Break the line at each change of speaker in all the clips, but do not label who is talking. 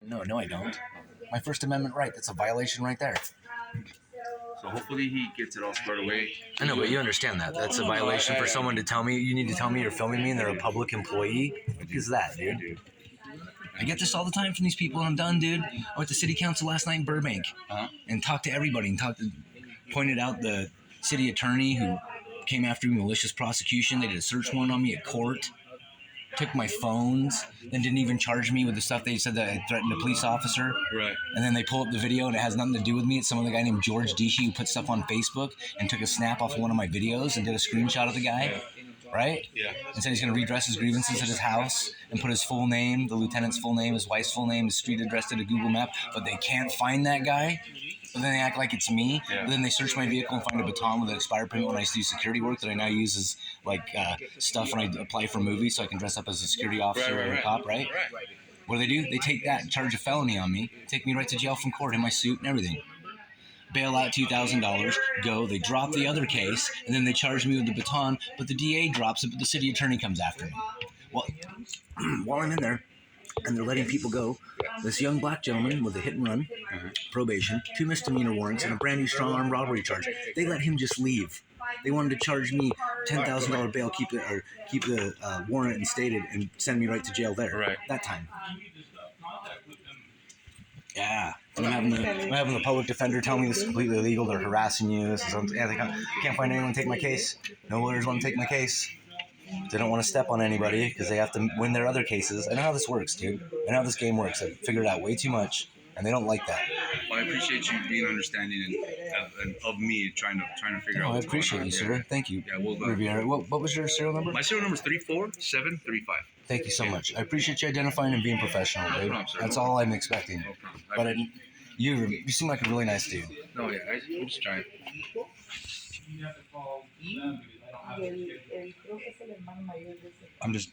No, I don't. My First Amendment right. That's a violation right there.
So hopefully he gets it all squared away.
I know, but you understand that. That's a violation for someone to tell me, you need to tell me you're filming me and they're a public employee. What is that, dude? I get this all the time from these people and I'm done, dude. I went to city council last night in Burbank and talked to everybody and pointed out the city attorney who came after me, malicious prosecution. They did a search warrant on me at court. Took my phones, then didn't even charge me with the stuff they said that I threatened a police officer.
Right.
And then they pull up the video and it has nothing to do with me. It's some other guy named George Deshi who put stuff on Facebook and took a snap off of one of my videos and did a screenshot of the guy. Right?
Yeah.
And said he's going to redress his grievances at his house and put his full name, the lieutenant's full name, his wife's full name, his street address to the Google map. But they can't find that guy. But then they act like it's me.
Yeah.
But then they search my vehicle and find a baton with an expired permit when I do security work that I now use as stuff when I apply for movies so I can dress up as a security officer or a cop, right? What do? They take that and charge a felony on me, take me right to jail from court in my suit and everything. Bail out $2,000, go, they drop the other case, and then they charge me with the baton, but the DA drops it, but the city attorney comes after me. Well, while I'm in there, and they're letting people go, this young black gentleman with a hit and run, probation, 2 misdemeanor warrants, and a brand new strong arm robbery charge, they let him just leave. They wanted to charge me $10,000 bail, keep the warrant instated, and send me right to jail there.
Right.
That time. Yeah. I'm having the public defender tell me this is completely illegal. They're harassing you. This is can't find anyone to take my case. No lawyers want to take my case. They don't want to step on anybody because they have to win their other cases. I know how this works, dude. I know how this game works. I've figured it out way too much, and they don't like that.
Well, I appreciate you being understanding and of me trying to figure out.
I appreciate you, sir. Thank you.
Yeah, well,
Riviera. What was your serial number?
My serial number is 34735.
Thank you so much. I appreciate you identifying and being professional, dude.
problem, sir.
That's all I'm expecting.
No problem.
But you seem like a really nice dude.
No, yeah, I'm just trying. I'm just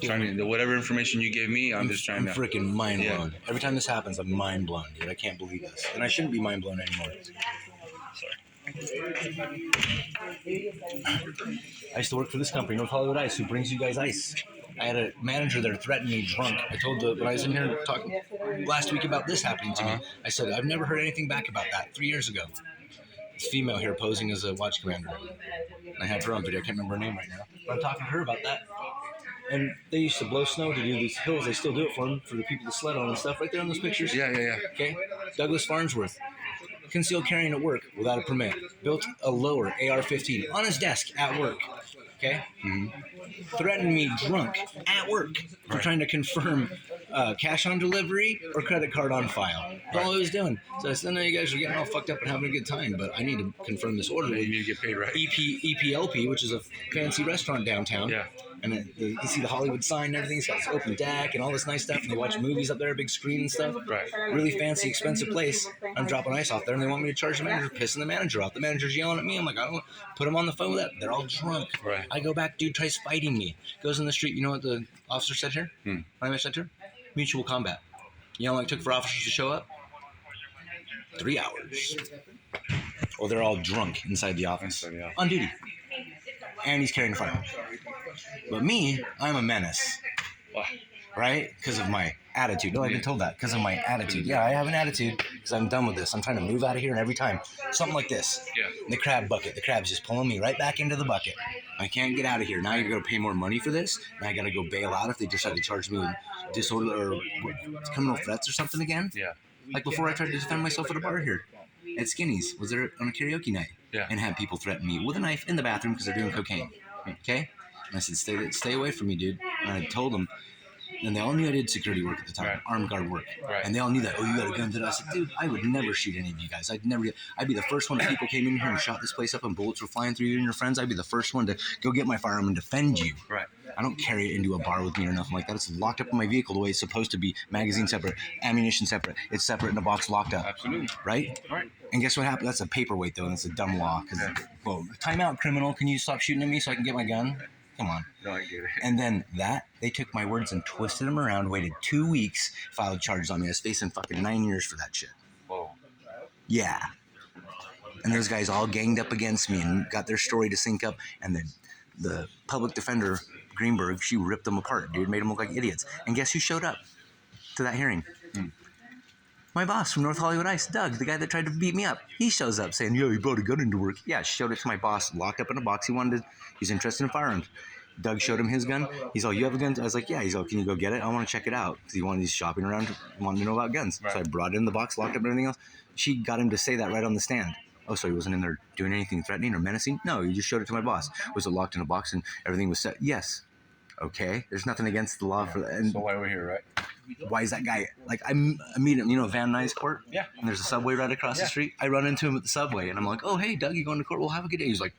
trying to, whatever information you gave me, I'm just trying to.
I'm freaking mind blown. Yeah. Every time this happens, I'm mind blown, dude. I can't believe this. And I shouldn't be mind blown anymore. I used to work for this company, North Hollywood Ice, who brings you guys ice. I had a manager there threaten me drunk. I told when I was in here talking last week about this happening to me, I said, I've never heard anything back about that 3 years ago. This female here posing as a watch commander. And I have her on video. I can't remember her name right now. But I'm talking to her about that. And they used to blow snow to do these hills. They still do it for them, for the people to sled on and stuff. Right there in those pictures.
Yeah.
Okay? Douglas Farnsworth. Concealed carrying at work without a permit. Built a lower AR-15 on his desk at work. Okay? Threatened me drunk at work for trying to confirm cash on delivery or credit card on file. That's all I was doing. So I said, no, you guys are getting all fucked up and having a good time, but I need to confirm this order.
You need to get paid, right?
EPLP, which is a fancy restaurant downtown. Yeah. And you can see the Hollywood sign and everything. It's got this open deck and all this nice stuff. And they watch movies up there, big screen and stuff.
Right.
Really fancy, expensive place. I'm dropping ice off there, and they want me to charge the manager, pissing the manager off. The manager's yelling at me. I'm like, I don't put him on the phone with that. They're all drunk.
Right.
I go back, dude tries fighting me. Goes in the street. You know what the officer said here? What I said here? Mutual combat. You know how long it took for officers to show up? 3 hours. Or they're all drunk inside the office. On duty. And he's carrying a firearm. But me, I'm a menace. Right? Because of my attitude. No, I've been told that. Because of my attitude. Yeah, I have an attitude because I'm done with this. I'm trying to move out of here, and every time, something like this. Yeah. The crab bucket. The crab's just pulling me right back into the bucket. I can't get out of here. Now you're going to pay more money for this. Now I got to go bail out if they decide to charge me with disorder or criminal threats or something again. Yeah. Like before I tried to defend myself at a bar here. At Skinny's. Was there on a karaoke night. Yeah. And had people threaten me with a knife in the bathroom because they're doing cocaine. Okay? And I said, stay away from me, dude. And I told them. And they all knew I did security work at the time, armed guard work. Right. And they all knew that, you got a gun. I said, dude, I would never shoot any of you guys. I'd be the first one if people came in here and shot this place up and bullets were flying through you and your friends. I'd be the first one to go get my firearm and defend you. Right. I don't carry it into a bar with me or nothing like that. It's locked up in my vehicle the way it's supposed to be. Magazine separate, ammunition separate. It's separate in a box locked up. Absolutely. Right? Right. And guess what happened? That's a paperweight, though, and it's a dumb law. Well, time out, criminal. Can you stop shooting at me so I can get my gun? Come on. No, I get it. And then they took my words and twisted them around, waited 2 weeks, filed charges on me. I was facing fucking 9 years for that shit. Whoa. Yeah. And those guys all ganged up against me and got their story to sync up. And then the public defender, Greenberg, she ripped them apart, dude, made them look like idiots. And guess who showed up? to that hearing. My boss from North Hollywood Ice, Doug, the guy that tried to beat me up, he shows up saying, yo, you brought a gun into work. Yeah, showed it to my boss, locked up in a box. He's interested in firearms. Doug showed him his gun. He's all, you have a gun? I was like, yeah. He's all, can you go get it? I want to check it out. Because he's shopping around, wanted to know about guns. Right. So I brought it in the box, locked up and everything else. She got him to say that right on the stand. Oh, so he wasn't in there doing anything threatening or menacing? No, he just showed it to my boss. Was it locked in a box and everything was set? Yes. Okay. There's nothing against the law for that. And
so why we're here, right?
Why is that guy, like, I meet him, Van Nuys Court?
Yeah.
And there's a subway right across the street. I run into him at the subway and I'm like, oh, hey, Doug, you going to court? Well, have a good day. He's like,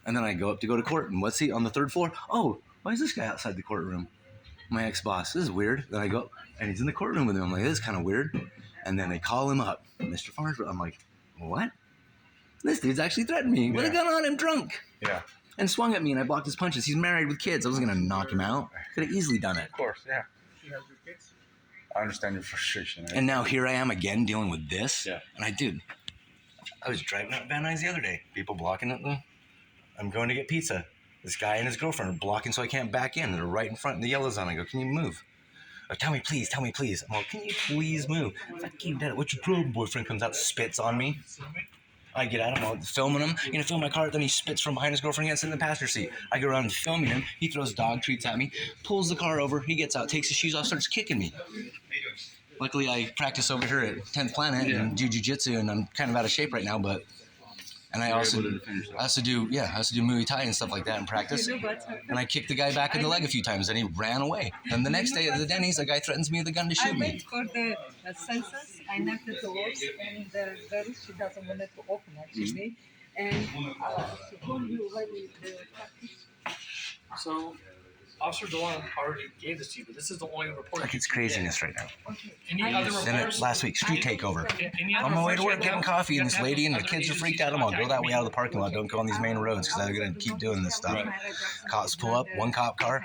and then I go up to court, and what's he on the third floor? Oh, why is this guy outside the courtroom? My ex-boss. This is weird. Then I go, and he's in the courtroom with him. I'm like, this is kind of weird. And then they call him up, Mr. Farnsworth. I'm like, what? This dude's actually threatened me with a gun on him, drunk.
Yeah.
And swung at me, and I blocked his punches. He's married with kids. I wasn't going to knock him out. Could have easily done it.
Of course, yeah. I understand your frustration.
And now here I am again dealing with this.
Yeah.
And I was driving up Van Nuys the other day. People blocking it, though. I'm going to get pizza. This guy and his girlfriend are blocking so I can't back in. They're right in front in the yellow zone. I go, can you move? Like, tell me please. I'm like, can you please move? Fuck you, Dad. What's your problem? Boyfriend comes out, spits on me. I get out, I'm filming him. You're gonna film my car? Then he spits from behind his girlfriend and sits in the passenger seat. I go around filming him. He throws dog treats at me, pulls the car over. He gets out, takes his shoes off, starts kicking me. Luckily, I practice over here at 10th Planet and do jiu-jitsu, and I'm kind of out of shape right now, but... And I also do Muay Thai and stuff like that in practice. And I kicked the guy back in the leg a few times, and he ran away. And the next day at the Denny's, a guy threatens me with a gun to shoot me.
I wait for the census. I knocked at the doors, and the girl, she doesn't want it to open, actually. And she told you already the practice.
So, Officer Dewan already gave this to you, but this is the only report.
Like, it's craziness right now.
Any other reports?
Then last week, street takeover. On my way to work getting coffee, and this lady and the kids are freaked out. I'm going to go that way out of the parking lot. Don't go on these main roads because they're going to keep doing this stuff. Cops pull up, one cop car.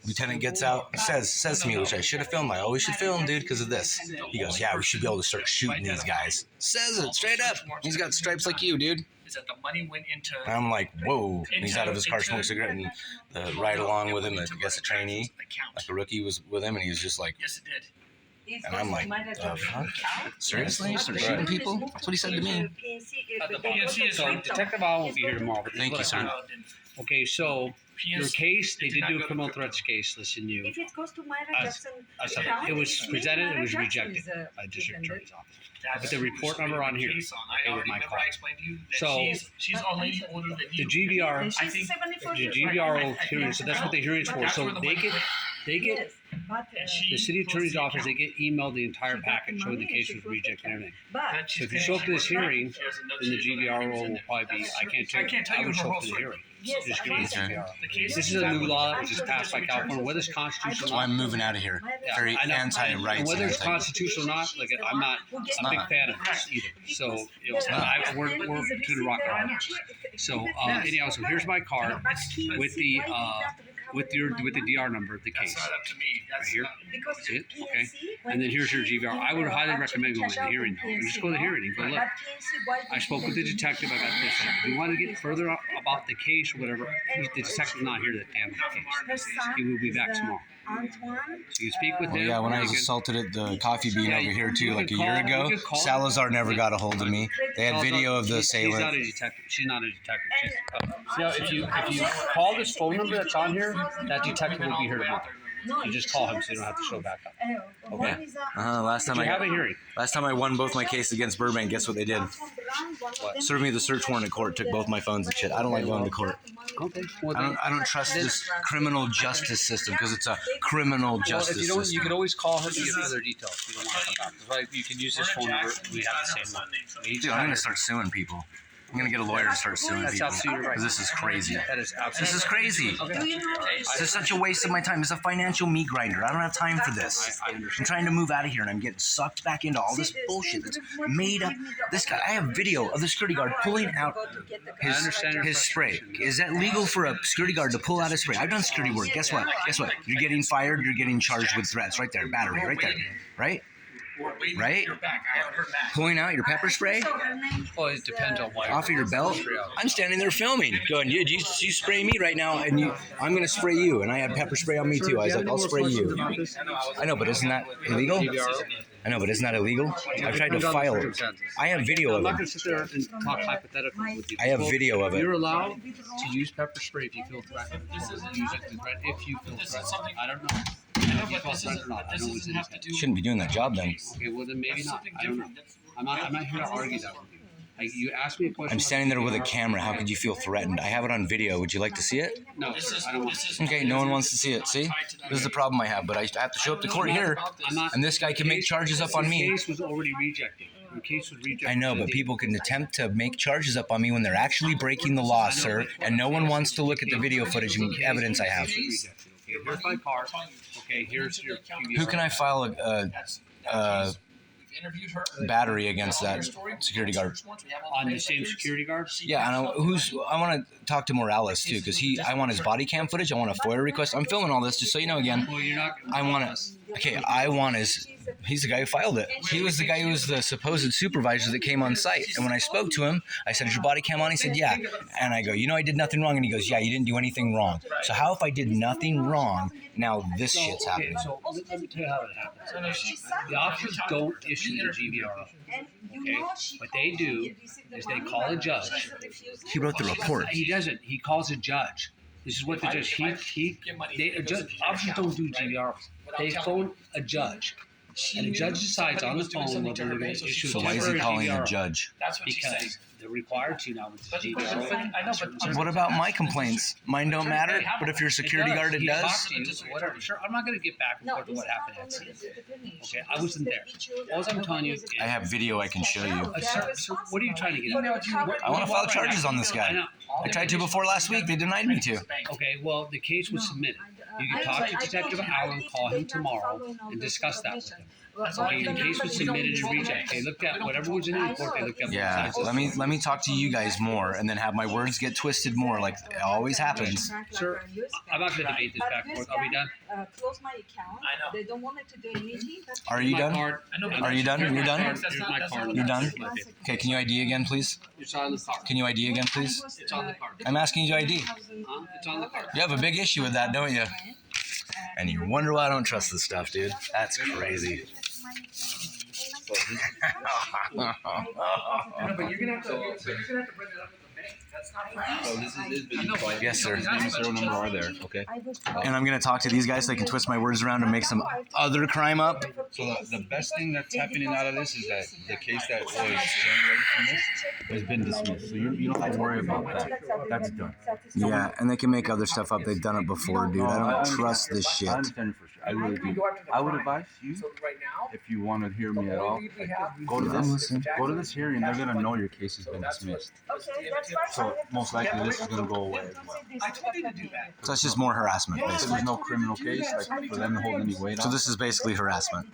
Lieutenant gets out, says to me, which I should have filmed. I always should film, dude, because of this. He goes, yeah, we should be able to start shooting these guys. Says it straight up. He's got stripes like you, dude.
Is that the money went into...
And I'm like, whoa. And he's out of his car, smoking a cigarette, and the ride along with him, I guess a trainee, like a rookie was with him, and he was just like...
Yes, it did.
And I'm like, fuck? Seriously? You start shooting people? That's what he said to me.
The PNC is...
So Detective Al will be here tomorrow. But
Thank you, sir.
Okay, so your case, they did do a criminal threats case, listen you.
If it goes to Myra Jackson,
It was presented, it was rejected by district attorney's office. But the report number on here,
I
with my
remember
car.
I explained to you that
So,
she's already older than you.
The GVR,
And
I
she's
think
74
the
years
GVR
old.
hearing, so that's what the hearing's for. So they get,
Yes, but,
the city attorney's office, they get emailed the entire package showing the case was rejected and everything.
But
So if you show up to this hearing, then the GVR will probably be, I can't tell you, I would show up to the hearing.
yes,
Just give me the
Okay.
GVR. This is a new law that was just passed by California, whether it's constitutional
That's
or
why
not.
I'm moving out of here. Very
I know.
anti-rights.
And whether
and
it's
everything.
constitutional or not, like I'm not a big fan of this either. So we're to the rock and roll. So anyhow, so here's my card with the with the DR number of the
That's
case
not up to me.
right
That's
here. See it? Okay. And then here's your GVR. I would highly recommend going to the hearing. You just go to the hearing and go look. I spoke with the detective. I got this. If you want to get further about the case or whatever, the detective's not here to handle the case. He will be back tomorrow. So you speak with
Well,
him.
yeah, when I was
you can-
assaulted at the Coffee Bean over here too, like a year ago,
You can call-
Salazar never got a hold of me. They had video of the
She's not
assailant.
a detective. She's not a detective. If you call this phone number that's on here, that detective will be here tomorrow. You just call him so you don't have to show back up.
Okay. Last time
You have a hearing.
I won both my cases against Burbank. Guess what they did? Served me the search warrant at court. Took both my phones and shit. I don't like going to court.
Okay. Well,
I don't trust this criminal justice system because it's a criminal
well, if
justice
you don't, you
system.
can always call her to get further details. You don't want to come back. Right? You can use this phone number. We have the same one.
Dude, I'm gonna start suing people. I'm gonna get a lawyer to start suing
That's
people.
absolutely right.
'Cause this is crazy.
That is absolutely.
This is crazy. This is such a waste of my time. It's a financial meat grinder. I don't have time for this.
I understand.
I'm trying to move out of here and I'm getting sucked back into all this bullshit that's made up. This guy, I have video of the security guard pulling out his spray. Is that legal for a security guard to pull out a spray? I've done security work. Guess what? You're getting fired. You're getting charged with threats. Right there. Battery. Right there. Right? right?
Your back. I hurt back.
Pulling out your pepper spray
So her name
Well,
is,
it depends on why.
off of your belt. I'm standing there filming, going, you spray me right now, and I'm gonna spray you, and I had pepper spray on me too. I was like, I'll spray you. I know, but isn't that illegal? I know, but isn't that illegal? I've tried to file it. I have video
I'm
of
not
it.
going to sit there and talk hypotheticals with you.
I have video of it.
You're allowed to use pepper spray if you feel threatened. Or use it to threaten if you feel threatened. I don't know. If you feel threatened or not. I don't know what's in his head.
Shouldn't be doing that job then.
Okay, well then maybe not. I don't know. I'm not here to argue that with you. Like, you asked me a question.
I'm standing there with a camera. How could you feel threatened? I have it on video. Would you like to see it?
No, I don't want to.
Okay, no one wants to see it. See? This is the problem I have. But I have to show up to court here,
I'm not.
and this guy can make charges up on
The
me.
case was already rejected. The case was rejected.
I know, but people can attempt to make charges up on me when they're actually breaking the law, sir, and no one wants to look at the video footage and evidence I have.
Okay, here's my card. Okay, here's your.
Who can I file a
Interviewed her.
battery against that security guard?
On the same security guard?
Yeah, and I want to talk to Morales too, because I want his body cam footage. I want a FOIA request. I'm filming all this just so you know. Again,
Well, you're not.
I want to. Okay, I want his. He's the guy who filed it. He was the guy who was the supposed supervisor that came on site. And when I spoke to him, I said, "Is your body cam on?" He said, "Yeah." And I go, "I did nothing wrong." And he goes, "Yeah, you didn't do anything wrong." So how if I did nothing wrong? Now this shit's
Okay,
happening.
so let me tell you how it happens. The officers don't issue the GVR. Okay, what they do is they call a judge.
He wrote the report.
He doesn't. He calls a judge. This is what the judge. Officers don't do GVR. They phone a judge, and the judge decides on the phone whether they're going to issue a
So why is he
temporary
calling
GVR.
a judge?
That's what she
Because
says.
they're required to now with the GVR.
I know, but
What about my complaints? Mine don't matter. But if you're a security guard, it
He
does.
talked to you, whatever. Sure, I'm not going to get back and forth to what happened at scene. Okay, I wasn't there. All I'm telling you is,
I have video I can show you.
sir, what are you trying to get at?
I want to file charges on this
I
guy.
know.
I tried to before last week. They denied me to.
Okay, well, the case was submitted. You can talk to Detective Allen, call him tomorrow, and discuss that with him. Okay, the case was submitted and rejected. They looked at whatever was in the report. They looked at both
Yeah,
sides.
let me talk to you guys more, and then have my words get twisted more, like it always happens.
Sir, I'm not going to debate this back and forth. Are we done?
Close my account.
I know.
They don't want it to do a meeting.
Are you
My
done?
card.
I know, but
Are you done?
Here's
You're
my
done?
card. Here's my card.
You're done?
Here's my paper.
Okay, can you ID again, please?
It's on the card.
Can you ID again, please?
It's on the card.
I'm asking you to ID.
Huh? It's on the card.
You have a big issue with that, don't you? And you wonder why I don't trust this stuff, dude. That's crazy.
but you're gonna have to bring it up with the bank. That's not right.
So this is his business card.
Yes, sir.
His name and serial number are there. Okay.
And I'm gonna talk to these guys so they can twist my words around and make some other crime up.
So the best thing that's happening out of this is that the case that was generated from this has been dismissed. So you don't have to worry about that. That's done.
Yeah, and they can make other stuff up. They've done it before, dude. I don't trust this shit.
I understand for sure. I really do. I would advise you, if you want to hear me at all, go to this. Go to this hearing. They're gonna know your case has been dismissed. So most likely this is gonna go away as well.
I told you to do that.
So that's just more harassment,
If
basically.
there's no criminal case, like for them to hold any weight
So
on.
this is basically harassment.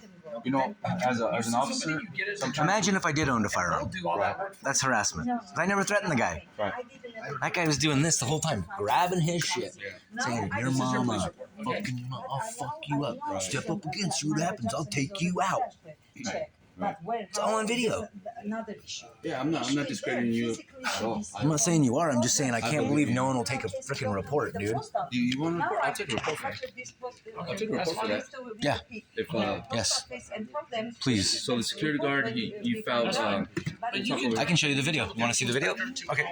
You know, as an officer, sometimes
Imagine if I did own a firearm.
Do all that work.
That's harassment. But I never threatened the guy.
right.
That guy was doing this the whole time, grabbing his shit, saying, "Your mama, fucking, I'll fuck you up. Step up against you. What happens? I'll take you out." It's all on video.
Yeah, I'm not discrediting you at all.
I'm not saying you are. I'm just saying I can't believe no one will take a freaking report, dude.
You want to report? I'll take a report for that. I'll take a report for that.
Yeah.
If
Yes. Please.
so, the security guard he filed.
I can show you the video. You want to see the video? Okay.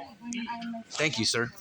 Thank you, sir.